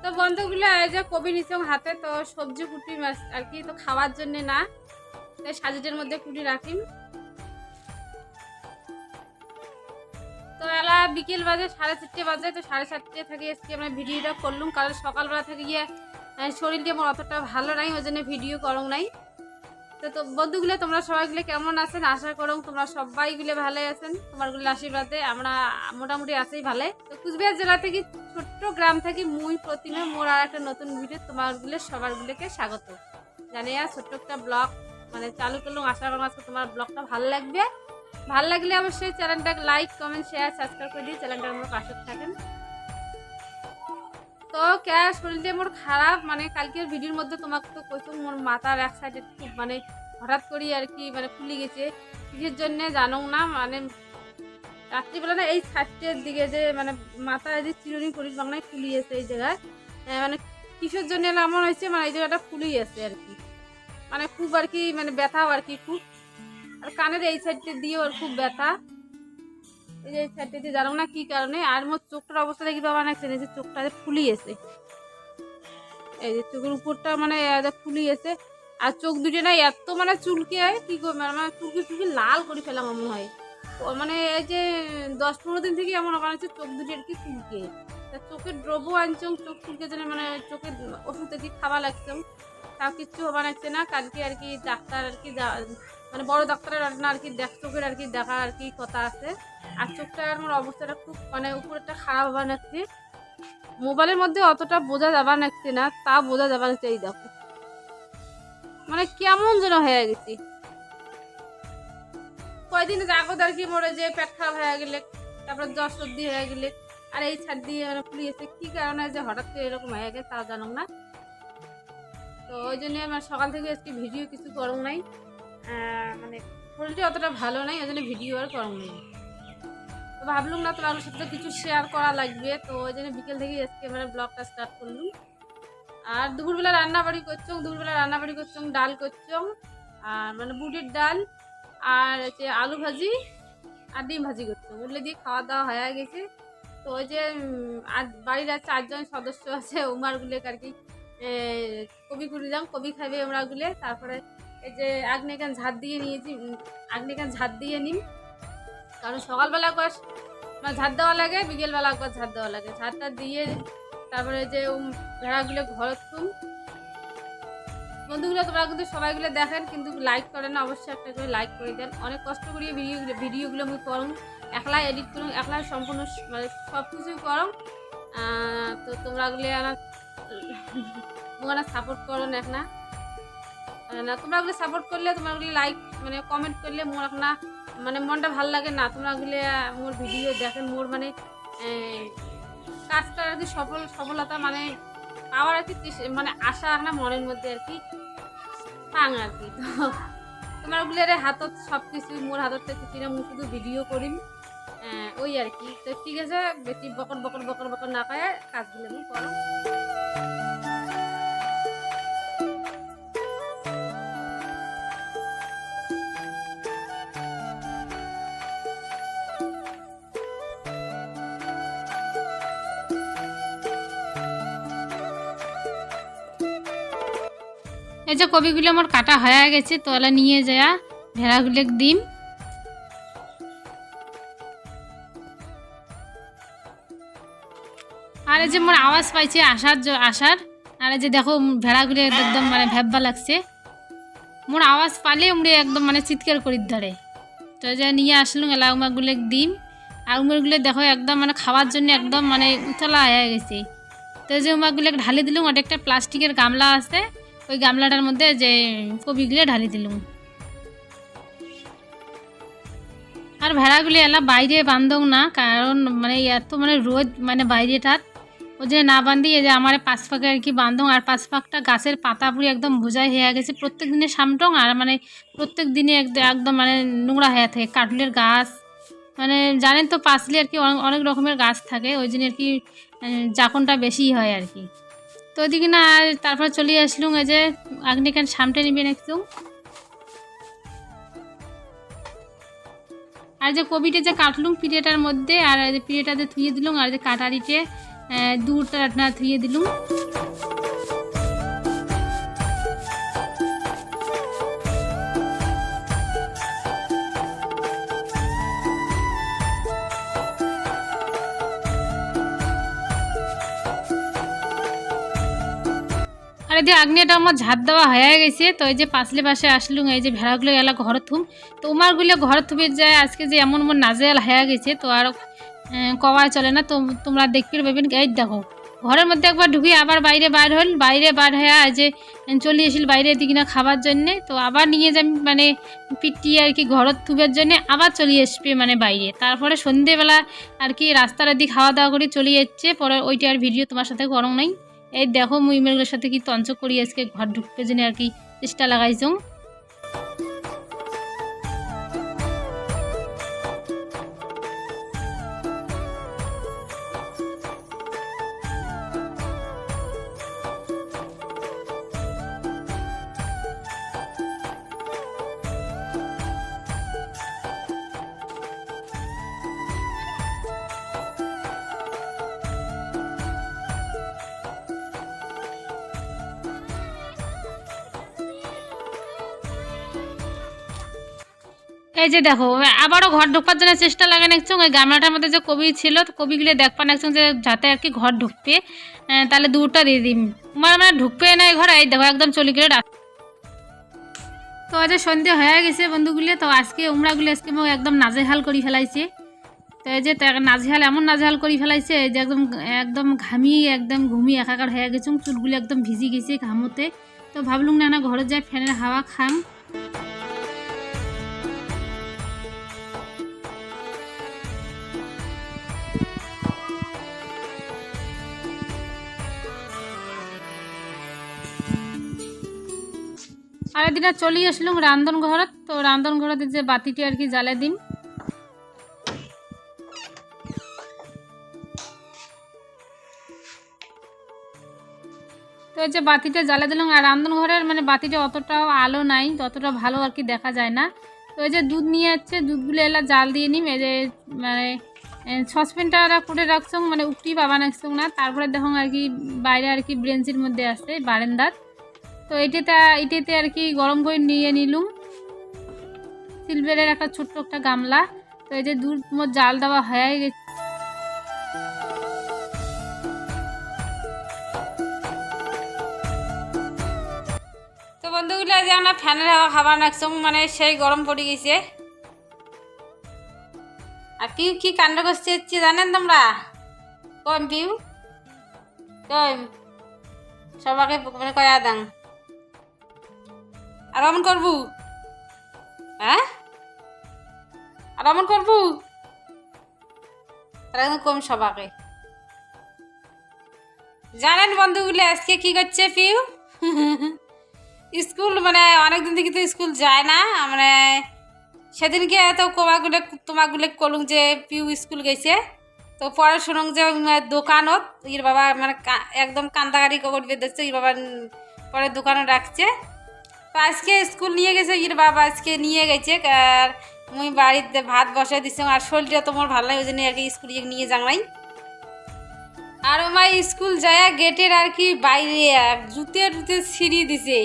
তো বন্ধুগুলো এই যে কবি নিচং হাতে তো সবজি কুটি মাছ আর কি, তো খাওয়ার জন্য না, তাই সাজেটের মধ্যে কুটি রাখিম। তো এলা বিকেল বাজে 4:30 বাজে, তো 4:30 থেকে আজকে আমরা ভিডিওটা করলুম, কারণ সকালবেলা থেকে গিয়ে শরীরটা আমার অতটা ভালো নাই, ওই জন্য ভিডিও করং নাই। তো বন্ধুগুলো তোমরা সবাইগুলো কেমন আছেন, আশা করুন তোমরা সবাইগুলো ভালো আছেন, তোমারগুলো আশীর্বাদে আমরা মোটামুটি আছেই ভালো। তো কুচবিহার জেলা থেকে ছোট্ট গ্রাম থেকে মুই প্রতিমা মোর আর একটা নতুন ভিডিও তোমারগুলো সবারগুলোকে স্বাগত জানিয়ে ছোট্ট একটা ব্লগ মানে চালু করলাম। আশা করুন আজকে তোমার ব্লগটা ভালো লাগবে, ভালো লাগলে অবশ্যই চ্যানেলটাকে লাইক কমেন্ট শেয়ার সাবস্ক্রাইব করে দিয়ে চ্যানেলটার আমার পাশে থাকেন। তো শরীরটা মোর খারাপ, মানে কালকের ভিডিওর মধ্যে তোমাকে তো কইছো মোর মাথার এক সাইডে খুব মানে হঠাৎ করি আর কি মানে ফুলে গেছে, কিসের জন্য জানো না, মানে রাত্রিবেলা না এই সাইডের দিকে যে মানে মাথায় যে চিরুনি করিস বাংলায় ফুলিয়েছে এই জায়গায়, মানে কিসের জন্য এমন হয়েছে, মানে এই জায়গাটা ফুলেই আছে আর কি, মানে খুব আর কি মানে ব্যথাও আর কি খুব, আর কানের এই সাইডটা দিয়েও আর খুব ব্যথা, এই যে সাইডটা দিয়ে জানো না কি কারণে। আর মোর চোখটার অবস্থা দেখি বাবা না, যে চোখটা ফুলিয়েছে, এই যে চোখের উপরটা মানে ফুলিয়েছে, আর চোখ দুটো না এত মানে চুলকে হয় কি করবে, মানে চুলকে চুলকে লাল করে ফেলাম মনে হয়। মানে এই যে 10-15 দিন থেকে এমন বানাচ্ছে চোখ দুটো আর কি চুলকে, তা চোখের দ্রব্য আনছং চোখ চুলকে জন্য মানে চোখের ওষুধ আর কি খাওয়া লাগছে, তাও কিচ্ছু বানাচ্ছে না। কালকে আর কি ডাক্তার আর কি মানে বড় ডাক্তারের আর কি চোখের আর কি দেখা আর কি কথা আছে। আর চোখটা আমার অবস্থাটা খুব মানে উপরেরটা খারাপ বানাচ্ছে, মোবাইলের মধ্যে অতটা বোঝা যাবা নাকছে না, তা বোঝা যাবা নাকছে। এই দেখো মানে কেমন যেন হয়ে গেছি, কয়দিন আগত আর কি মরে যে পেট খারাপ হয়ে গেলে, তারপরে জ্বর সর্দি হয়ে গেলে, আর এই ছাদ দিয়ে মানে ফুলিয়েছে কি কারণে যে হঠাৎ করে এরকম হয়ে গেছে তা জানো না। তো ওই জন্য আমার সকাল থেকে আজকে ভিডিও কিছু করং নাই, মানে শরীরটা অতটা ভালো নাই, ওই জন্য ভিডিও আর করং নাই। তো ভাবলুম না তোমার সাথে কিছু শেয়ার করা লাগবে, তো ওই জন্য বিকেল থেকে আজকে মানে ব্লগটা স্টার্ট করলুম। আর দুপুরবেলা রান্নাবাড়ি করছং, ডাল করছং, আর মানে বুটের ডাল, আর হচ্ছে আলু ভাজি আর ডিম ভাজি করছং, ওগুলো দিয়ে খাওয়া দাওয়া হয়ে গেছে। তো ওই যে আর বাড়ির আর 4জন সদস্য আছে, ওমারগুলো আর কি কবি কুড়ি যাম, কবি খাবে ওমরাগুলো। তারপরে এই যে আগ্নেকান ঝাড় দিয়ে নিয়েছি, আগ্নেকান ঝাড় দিয়ে নিম, কারণ সকালবেলা একবার মানে ঝাড় দেওয়া লাগে, বিকেলবেলা একবার ঝাড় দেওয়া লাগে, ঝাড়টা দিয়ে তারপরে যে ভেড়াগুলো ঘর তুম। বন্ধুগুলো তোমরা কিন্তু সবাইগুলো দেখেন কিন্তু লাইক করেন না, অবশ্যই একটা করে লাইক করে দেন। অনেক কষ্ট করিয়ে ভিডিওগুলো আমি করুন, একলা এডিট করুন, একলা সম্পূর্ণ মানে সব কিছুই করুন। তো তোমরাগুলো মোরা সাপোর্ট করো না না, তোমরাগুলো সাপোর্ট করলে, তোমরাগুলো লাইক মানে কমেন্ট করলে মোর না মানে মনটা ভালো লাগে না, তোমরাগুলো মোর ভিডিও দেখেন, মোর মানে কাজটা আর কি সফলতা মানে পাওয়ার আর কি মানে আশা না মনের মধ্যে আর কি পাং আর কি। তো তোমার ওগুলোর হাতত সব কিছু মোর হাতত কিছু না, মুই শুধু ভিডিও করিম ওই আর কি। তো ঠিক আছে, বেশি বকর বকর বকর বকর না পায় কাজগুলো আমি করো। এই যে কবিগুলো আমার কাটা হয়ে গেছে, তো এলা নিয়ে যায় ভেড়াগুলো দিম। আর এই যে মোর আওয়াজ পাইছে আসার, আর এই যে দেখো ভেড়াগুলো একদম মানে ভ্যাব্বা লাগছে, মোর আওয়াজ পালে উমরে একদম মানে চিৎকার করি ধরে। তো যে নিয়ে আসলুম এলা উমাগুলো দিম, আর উমারগুলো দেখো একদম মানে খাওয়ার জন্য একদম মানে উতলা হয়ে গেছে। তো যে উমাগুলো ঢালি দিলুম, ওটা একটা প্লাস্টিকের গামলা আছে, ওই গামলাটার মধ্যে যে কবিগুলো ঢালি দিলুম। আর ভেড়াগুলি এলা বাইরে বান্ধব না, কারণ মানে এত মানে রোদ মানে বাইরেটার, ওই যে না বান্ধি এই যে আমার 5 ফাঁকে আর কি বান্ধব, আর 5 ফাঁকটা গাছের পাতা পুরি একদম বোঝাই হয়ে গেছে প্রত্যেক দিনে সামটং, আর মানে প্রত্যেক দিনে একদম মানে নোংরা হয়ে থাকে। কাটুলের গাছ মানে জানেন তো পাঁচলে আর কি অনেক রকমের গাছ থাকে, ওই জন্য আর কি জাকনটা বেশি হয় আর কি। তো ওইদিকে না তারপর চলে আসলুম, এই যে আগ্নিকান সামটে নিবে একটু, আর যে কবিটা যে কাটলুম পিঠেটার মধ্যে, আর যে পিঠেটাতে ধুয়ে দিলুম, আর যে কাটারিতে দুধটা রান্না ধুয়ে দিলুম। আর এই যে আগ্নেয়টা আমার ঝাঁট দেওয়া হয়ে গেছে। তো এই যে পাশলে পাশে আসলুম, এই যে ভেড়াগুলো এলা ঘর থুম। তো উমারগুলো ঘর থুবে যায় আজকে যে এমন নাজেহাল হয়ে গেছে, তো আর কওয়াই চলে না। তো তোমরা দেখতে পাবেন। এই দেখো ঘরের মধ্যে একবার ঢুকি আবার বাইরে বার হল, বাইরে বার হয়ে যে চলে এসেছিল বাইরের দিকে না খাবার জন্যে। তো আবার নিয়ে যাবি মানে পিটিয়ে আর কি ঘরের থুবের জন্যে আবার চলে আসবে মানে বাইরে। তারপরে সন্ধেবেলা আর কি রাস্তার দিকে খাওয়া দাওয়া করে চলে যাচ্ছে। পরে ওইটা আর ভিডিও তোমার সাথে করং নাই। এই দেখো মুই মেয়েগুলোর সাথে কি তঞ্চ করি আজকে ঘর ঢুকতে জন্য আর কি চেষ্টা লাগাইছুম। এই যে দেখো আবারও ঘর ঢোকার জন্য চেষ্টা লাগে নাকছুম। ওই গামলাটার মধ্যে যে কবি ছিল, তো কবিগুলো দেখবা নাকছুম যে যাতে আর কি ঘর ঢুকবে, তাহলে দুধটা দিয়ে দিম। মানে ঢুকবে না এই ঘরে। এই দেখো একদম চলে গেলে। তো আজ সন্ধ্যে হয়ে গেছে বন্ধুগুলো। তো আজকে উমরাগুলো আজকে একদম নাজেহাল করে ফেলাইছে। তো এই যে নাজেহাল এমন নাজেহাল করে ফেলাইছে যে একদম একদম একদম ঘুমিয়ে একাকার হয়ে গেছে। চুলগুলো একদম ভিজি গেছে ঘামতে। তো ভাবলুম না ঘরে যাই ফ্যানের হাওয়া খাম। আর একদিন চলে আসলুম রান্ধন ঘরত। তো রান্ধন ঘরত যে বাতিটি আর কি জ্বালে দিন। তো এই যে বাতিটা জ্বালে দিলাম। আর রান্ধন ঘরের মানে বাতিটা অতটাও আলো নাই, ততটা ভালো আর কি দেখা যায় না। তো এই যে দুধ নিয়ে যাচ্ছে, দুধগুলো এলা জাল দিয়ে নিম। এই যে মানে সসপ্যানটা করে রাখছো মানে উঠি পাবা রাখছো না। তারপরে দেখো আর কি বাইরে আর কি ব্রেঞ্চির মধ্যে আসছে বারান্দাত। তো এটাতে আর কি গরম করে নিয়ে নিলুম সিলভারের একটা ছোট্ট একটা গামলা। তো এই যে দুধ জাল দেওয়া হয়ে গেছে। তো বন্ধুগুলো যে আমরা ফ্যানের হাওয়া খাবার নাকছুম মানে সেই গরম পড়ে গেছে। আর পিউ কি কাণ্ড করছে জানেন তোমরা? কম পিউ কম সবাকে মানে কয়া দাং আর অমন করবু, হ্যাঁ আর অমন করবু তারা কিন্তু কম সবাকে। জানেন বন্ধুগুলো আজকে কি করছে পিউ? স্কুল মানে অনেকদিন থেকে তো স্কুল যায় না। মানে সেদিনকে তো তোমাগুলো কলুম যে পিউ স্কুল গেছে। তো পরে শুনুন যে দোকানত ইর বাবা মানে একদম কান্দাকারি করবে দেখছে ইর বাবা পরে দোকানে রাখছে। তো আজকে স্কুল নিয়ে গেছে ইর বাবা, আজকে নিয়ে গেছে। আর মুই বাড়িতে ভাত বসাই দিচ্ছি। আর শরীরটা তোমার ভালো লাগে ওই জন্য আর কি স্কুল নিয়ে যাই। আর আমার স্কুল যায় গেটের আর কি বাইরে জুতে ছিঁড়ি দিছে।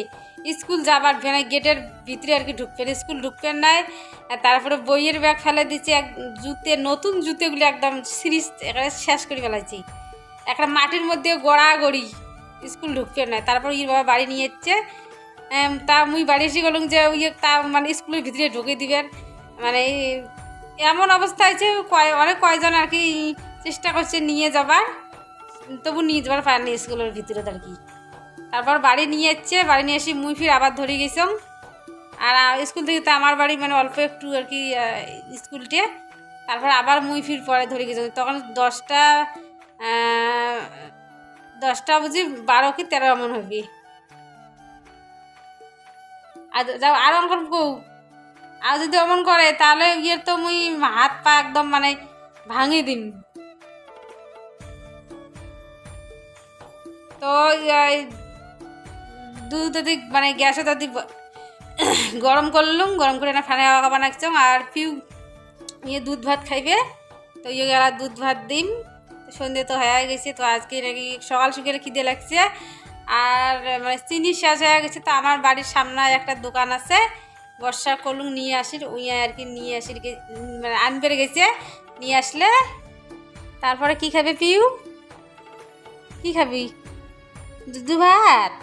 স্কুল যাবার মানে গেটের ভিতরে আর কি ঢুকবেন, স্কুল ঢুকবেন নাই। তারপরে বইয়ের ব্যাগ ফেলে দিচ্ছে। নতুন জুতেগুলি একদম সিরিজ একেবারে শেষ করে ফেলাইছি। একটা মাটির মধ্যে গড়াগড়ি স্কুল ঢুকবেন নাই। তারপর ইর বাবা বাড়ি নিয়ে যাচ্ছে। তা মুই বাড়ি এসে গেলাম যে তা মানে স্কুলের ভিতরে ঢুকে দিবেন। মানে এমন অবস্থা হয়েছে অনেক কয়জন আর কি চেষ্টা করছে নিয়ে যাবার, তবু নিয়ে যাবার পারেনি স্কুলের ভিতরে আর কি। তারপর বাড়ি নিয়ে যাচ্ছে, বাড়ি নিয়ে এসে মুই ফির আবার ধরে গেছিলাম। আর স্কুল থেকে তো আমার বাড়ি মানে অল্প একটু আর কি স্কুলটে। তারপর আবার মুই ফির পরে ধরে গেছিলাম। তখন 10টা বুঝি 12 কি 13 এমন হবে। আর যাও আর অমন করবো, আর যদি অমন করে তাহলে তো মুই হাত পা একদম মানে ভাঙি দিন। তো দুধ মানে গ্যাসে দাদি গরম করলুম, গরম করে না ফ্যানে হাওয়া বানাচ্ছম। আর পিউ দুধ ভাত খাইবে, তো গেলা দুধ ভাত দিম। তো সন্ধে তো হয়ে গেছে, তো আজকে নাকি সকাল সকালে খিদে লাগছে আর মানে চিনি শেষ হয়ে গেছে। তো আমার বাড়ির সামনে একটা দোকান আছে, বর্ষা কলুং নিয়ে আসির ওই আর কি নিয়ে আসির মানে আনবে গেছে, নিয়ে আসলে তারপরে কি খাবে পিউ? কি খাবি? দুধ ভাত?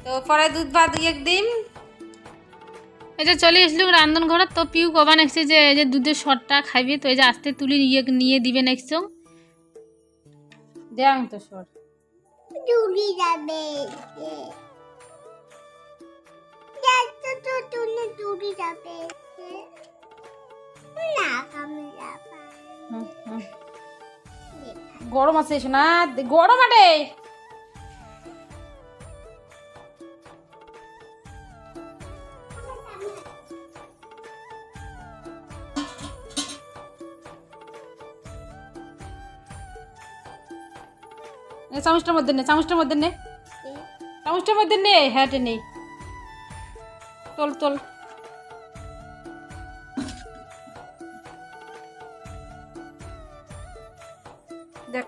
তো পরে দুধ ভাত একদিন এই যে চলে আসলুম রান্ধন ঘরে। তো পিউ কবা নেক্সট যে এই যে দুধের শটটা খাইবে, তো এই যে আস্তে তুলি নিয়ে দিবে নেক্সট দেখ তো সর চুরি যাবে চুরি যাবে না কামে যাবে গরম আছে না, গরম আটে চামচটার মধ্যে নে, চামচটার মধ্যে নে, চামচটার মধ্যে নে, হ্যাঁ নে, তোল তোল। দেখ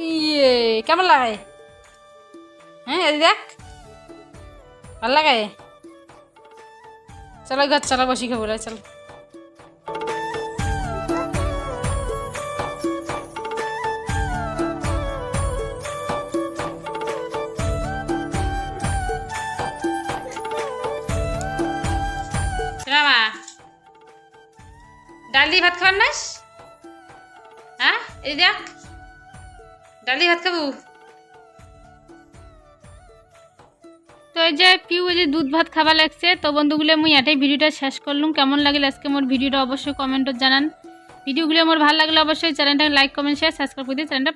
ইয়ে কেমন লাগে? হ্যাঁ এই দেখ ভাল লাগে। চলো ঘর চলো, বসি খাবো চলো। রামা ডাল দিয়ে ভাত খাবার নাস? হ্যাঁ এই দেখ ডাল দিয়ে ভাত খাবো। তো এই যে পিউ এই যে দুধ ভাত খাবার লাগছে। তো বন্ধুগুলো মুই এটাই ভিডিওটা শেষ করলুম। কেমন লাগলে আজকে মোর ভিডিওটা অবশ্যই কমেন্টত জানান। ভিডিওগুলো মোর ভালো লাগলে অবশ্যই চ্যানেলটা লাইক কমেন্ট শেয়ার সাবস্ক্রাইব করে দিয়ে চ্যানেলটা